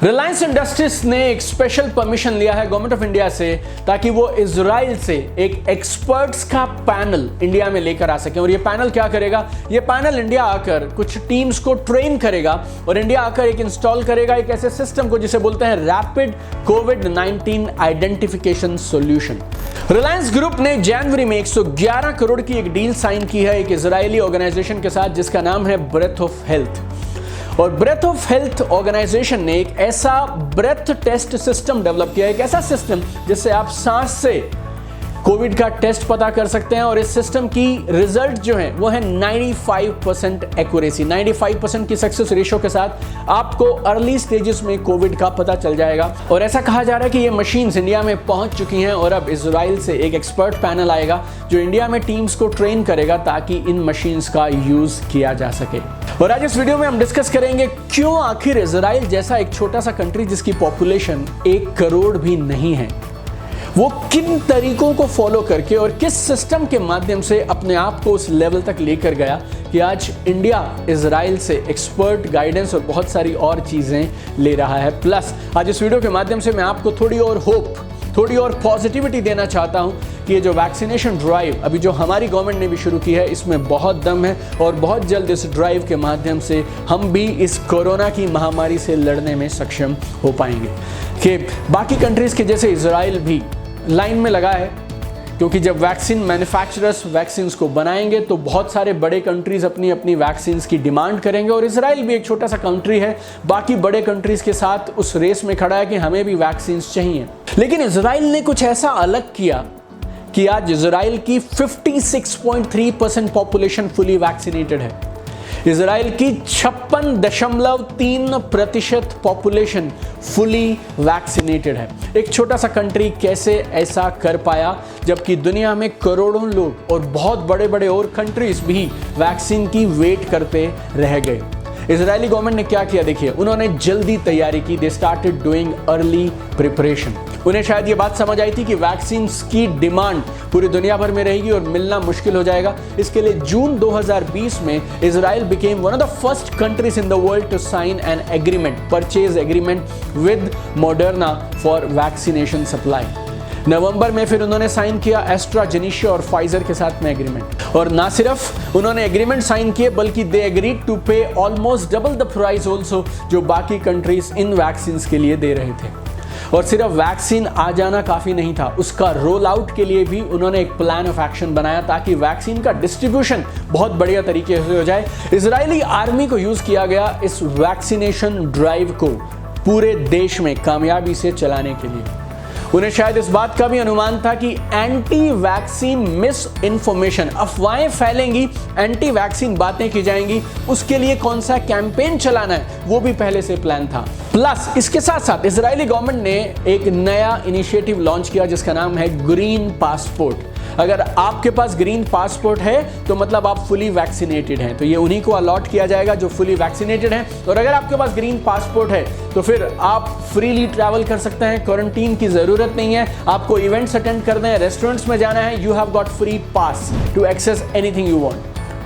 Reliance industries ने एक special permission लिया है गवर्नमेंट ऑफ इंडिया से ताकि वो इजराइल से एक एक्सपर्ट्स का पैनल इंडिया में लेकर आ सके। और ये पैनल क्या करेगा? ये पैनल इंडिया आकर कुछ टीम्स को ट्रेन करेगा और इंडिया आकर एक इंस्टॉल करेगा एक ऐसे सिस्टम को जिसे बोलते हैं रैपिड कोविड-19 आइडेंटिफिकेशन सॉल्यूशन। रिलायंस ग्रुप ने जनवरी में 111 करोड़ की एक डील साइन की है एक इजरायली ऑर्गेनाइजेशन के साथ जिसका नाम है ब्रेथ ऑफ हेल्थ। और ब्रेथ ऑफ हेल्थ ऑर्गेनाइजेशन ने एक ऐसा ब्रेथ टेस्ट सिस्टम डेवलप किया है, एक ऐसा सिस्टम जिससे आप सांस से कोविड का टेस्ट पता कर सकते हैं। और इस सिस्टम की रिजल्ट जो है वो है 95% एक्यूरेसी, 95% की सक्सेस रेशियो के साथ आपको अर्ली स्टेजेस में कोविड का पता चल जाएगा। और ऐसा कहा जा रहा है कि ये मशीन्स इंडिया में पहुंच चुकी हैं और अब इजराइल से एक एक्सपर्ट पैनल आएगा जो इंडिया में टीम्स को ट्रेन करेगा ताकि इन मशीन्स का यूज किया जा सके। और आज इस वीडियो में हम डिस्कस करेंगे क्यों आखिर इजराइल जैसा एक छोटा सा कंट्री जिसकी पॉपुलेशन 1 करोड़ भी नहीं है, वो किन तरीकों को फॉलो करके और किस सिस्टम के माध्यम से अपने आप को उस लेवल तक लेकर गया कि आज इंडिया इजराइल से एक्सपर्ट गाइडेंस और बहुत सारी और चीजें ले रहा है। प्लस आज इस वीडियो के माध्यम से मैं आपको थोड़ी और होप, थोड़ी और पॉजिटिविटी देना चाहता हूं कि ये जो वैक्सीनेशन ड्राइव अभी जो हमारी गवर्नमेंट ने भी शुरू की है इसमें बहुत दम है और बहुत जल्द इस ड्राइव के माध्यम से हम भी इस कोरोना की महामारी से लड़ने में सक्षम हो पाएंगे कि बाकी कंट्रीज के जैसे इजराइल भी लाइन में लगा है। क्योंकि जब वैक्सीन मैन्युफैक्चरर्स वैक्सीन को बनाएंगे तो बहुत सारे बड़े कंट्रीज अपनी अपनी वैक्सीन की डिमांड करेंगे और इजराइल भी एक छोटा सा कंट्री है, बाकी बड़े कंट्रीज के साथ उस रेस में खड़ा है कि हमें भी वैक्सीन चाहिए। लेकिन इजराइल ने कुछ ऐसा अलग किया कि आज इजराइल की 56.3% पॉपुलेशन फुली वैक्सीनेटेड है। इजराइल की 56.3% पॉपुलेशन फुली वैक्सीनेटेड है। एक छोटा सा कंट्री कैसे ऐसा कर पाया जबकि दुनिया में करोड़ों लोग और बहुत बड़े बड़े और कंट्रीज भी वैक्सीन की वेट करते रह गए। इजरायली गवर्नमेंट ने क्या किया? देखिए, उन्होंने जल्दी तैयारी की। They started doing early preparation. उन्हें शायद ये बात समझ आई थी कि वैक्सीन की डिमांड पूरी दुनिया भर में रहेगी और मिलना मुश्किल हो जाएगा। इसके लिए जून 2020 में Israel became one of the first countries in the world to sign an agreement, purchase agreement with Moderna for vaccination supply. November में फिर उन्होंने साइन किया एस्ट्राजेनेका और फाइजर के साथ में एग्रीमेंट। और ना सिर्फ उन्होंने एग्रीमेंट साइन किए बल्कि दे एग्रीड टू पे almost double the price also जो बाकी कंट्रीज इन वैक्सीन के लिए दे रहे थे। और सिर्फ वैक्सीन आ जाना काफ़ी नहीं था, उसका रोल आउट के लिए भी उन्होंने एक प्लान ऑफ एक्शन बनाया ताकि वैक्सीन का डिस्ट्रीब्यूशन बहुत बढ़िया तरीके से हो जाए। इजरायली आर्मी को यूज़ किया गया इस वैक्सीनेशन ड्राइव को पूरे देश में कामयाबी से चलाने के लिए। उन्हें शायद इस बात का भी अनुमान था कि एंटी वैक्सीन मिस इन्फॉर्मेशन, अफवाहें फैलेंगी, एंटी वैक्सीन बातें की जाएंगी, उसके लिए कौन सा कैंपेन चलाना है वो भी पहले से प्लान था। प्लस इसके साथ साथ इजरायली गवर्नमेंट ने एक नया इनिशिएटिव लॉन्च किया जिसका नाम है ग्रीन पासपोर्ट। अगर आपके पास ग्रीन पासपोर्ट है तो मतलब आप फुली वैक्सीनेटेड हैं, तो ये उन्हीं को अलॉट किया जाएगा जो फुली वैक्सीनेटेड हैं। और अगर आपके पास ग्रीन पासपोर्ट है तो फिर आप फ्रीली ट्रैवल कर सकते हैं, क्वारंटीन की जरूरत नहीं है। आपको इवेंट्स अटेंड करने हैं, रेस्टोरेंट्स में जाना है, you have got free pass to access anything you want.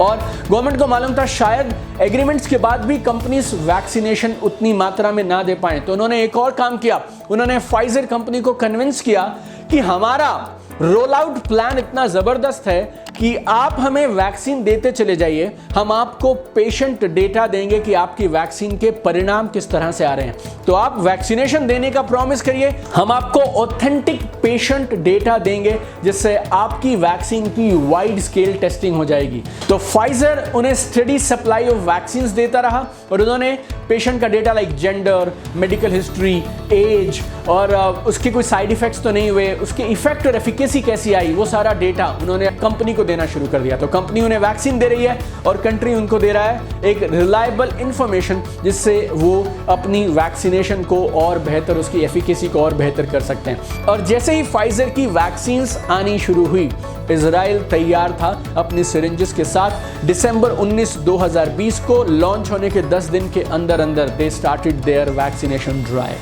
और गवर्नमेंट को मालूम था शायद एग्रीमेंट्स के बाद भी कंपनीज वैक्सीनेशन उतनी मात्रा में ना दे पाए, तो उन्होंने एक और काम किया। उन्होंने फाइजर कंपनी को कन्विंस किया कि हमारा रोल आउट प्लान इतना जबरदस्त है कि आप हमें वैक्सीन देते चले जाइए, हम आपको पेशेंट डेटा देंगे कि आपकी वैक्सीन के परिणाम किस तरह से आ रहे हैं। तो आप वैक्सीनेशन देने का प्रॉमिस करिए, हम आपको ऑथेंटिक पेशेंट डेटा देंगे जिससे आपकी वैक्सीन की वाइड स्केल टेस्टिंग हो जाएगी। तो फाइजर उन्हें स्टडी सप्लाई ऑफ वैक्सीन देता रहा और उन्होंने पेशेंट का data like gender, medical history, age और उसके कोई साइड इफेक्ट्स तो नहीं हुए, उसके इफेक्ट और एफिकेसी कैसी आई, वो सारा डेटा उन्होंने कंपनी को देना शुरू कर दिया। तो कंपनी उन्हें वैक्सीन दे रही है और कंट्री उनको दे रहा है एक रिलायबल इंफॉर्मेशन जिससे वो अपनी वैक्सीनेशन को और बेहतर, उसकी एफिकेसी को और बेहतर कर सकते हैं। और जैसे ही फाइजर की वैक्सीन आनी शुरू हुई, इजराइल तैयार था अपनी सिरिंजेस के साथ। दिसंबर 19, 2020 को लॉन्च होने के 10 दिन के अंदर अंदर they started their vaccination drive.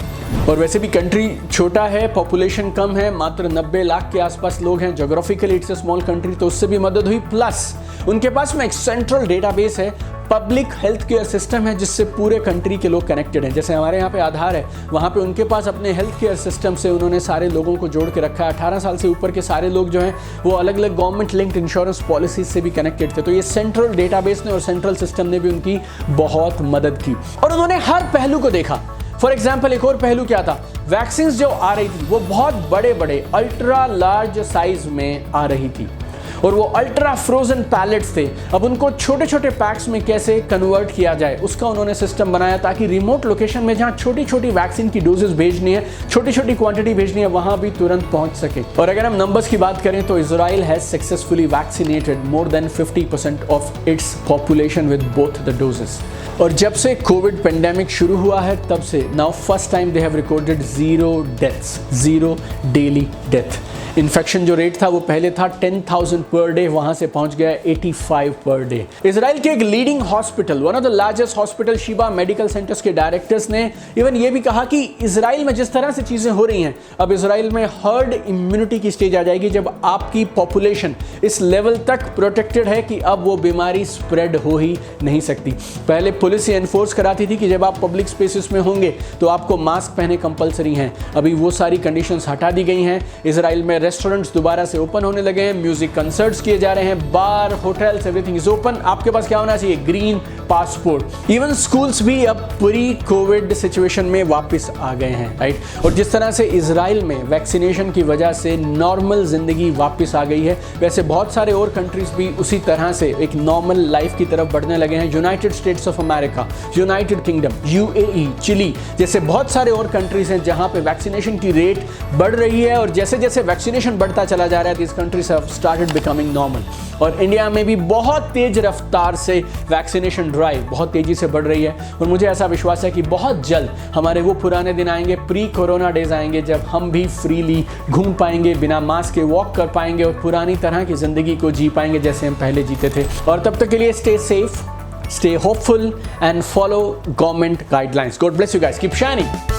और वैसे भी कंट्री छोटा है, पॉपुलेशन कम है, मात्र 90 लाख के आसपास लोग हैं। Geographically it's a small country, तो उससे भी मदद हुई। प्लस उनके पास में एक सेंट्रल डेटाबेस है, पब्लिक हेल्थ केयर सिस्टम है, जिससे पूरे कंट्री के लोग कनेक्टेड हैं। जैसे हमारे यहाँ पे आधार है, वहाँ पे उनके पास अपने हेल्थ केयर सिस्टम से उन्होंने सारे लोगों को जोड़ के रखा है। 18 साल से ऊपर के सारे लोग जो हैं वो अलग अलग गवर्नमेंट लिंक्ड इंश्योरेंस पॉलिसीज से भी कनेक्टेड थे। तो ये सेंट्रल डेटाबेस ने और सेंट्रल सिस्टम ने भी उनकी बहुत मदद की और उन्होंने हर पहलू को देखा। फॉर एग्जाम्पल एक और पहलू क्या था, वैक्सीन जो आ रही थी वो बहुत बड़े बड़े अल्ट्रा लार्ज साइज में आ रही थी और वो अल्ट्रा फ्रोजन पैलेट्स थे। अब उनको छोटे छोटे पैक्स में कैसे कन्वर्ट किया जाए उसका उन्होंने सिस्टम बनाया, ताकि रिमोट लोकेशन में जहां छोटी छोटी वैक्सीन की डोजेस भेजनी है, छोटी छोटी क्वांटिटी भेजनी है, वहां भी तुरंत पहुंच सके। और अगर हम नंबर्स की बात करें तो Israel has successfully vaccinated more than 50% of its population with both the doses. और जब से कोविड पेंडेमिक शुरू हुआ है तब से now first time they have recorded 0 deaths, 0 daily death. Infection जो रेट था वो पहले था 10,000 पर डे, वहां से पहुंच गया 85 पर डे। इजराइल के एक leading hospital, one of the largest hospital Shiba medical centres के डायरेक्टर्स ने इवन ये भी कहा कि इजराइल में जिस तरह से चीजें हो रही हैं, अब इजराइल में हर्ड इम्यूनिटी की स्टेज आ जाएगी जब आपकी पॉपुलेशन इस लेवल तक प्रोटेक्टेड है कि अब वो बीमारी स्प्रेड हो ही नहीं सकती। पहले पुलिस ये एनफोर्स कराती थी कि जब आप पब्लिक स्पेसेस में होंगे तो आपको मास्क पहने कंपलसरी हैं। अभी वो सारी कंडीशंस हटा दी गई हैं। इजराइल में रेस्टोरेंट्स दोबारा से ओपन होने लगे हैं, म्यूजिक कंसर्ट्स किए जा रहे हैं, बार, होटल्स, एवरीथिंग इज ओपन। आपके पास क्या होना चाहिए? Green passport. इवन स्कूल्स भी अब प्री कोविड सिचुएशन में वापस आ गए हैं, राइट। और जिस तरह से इजराइल में वैक्सीनेशन की वजह से नॉर्मल जिंदगी वापस आ गई है, वैसे बहुत सारे और कंट्रीज भी उसी तरह से एक नॉर्मल लाइफ की तरफ बढ़ने लगे हैं। United States of America, United Kingdom, UAE, Chile जैसे बहुत सारे और कंट्रीज हैं जहां पे वैक्सीनेशन की रेट बढ़ रही है। और जैसे जैसे वैक्सीनेशन बढ़ता चला जा रहा है, this countries have started becoming normal. और इंडिया में भी बहुत तेज रफ्तार से वैक्सीनेशन ड्राइव बहुत तेजी से बढ़ रही है। और मुझे ऐसा विश्वास है कि बहुत जल्द हमारे वो पुराने दिन आएंगे, प्री कोरोना डेज आएंगे, जब हम भी फ्रीली घूम पाएंगे, बिना मास्क के वॉक कर पाएंगे और पुरानी तरह की जिंदगी को जी पाएंगे जैसे हम पहले जीते थे। और तब तक के लिए stay safe, stay hopeful and follow government guidelines. God bless you guys. Keep shining.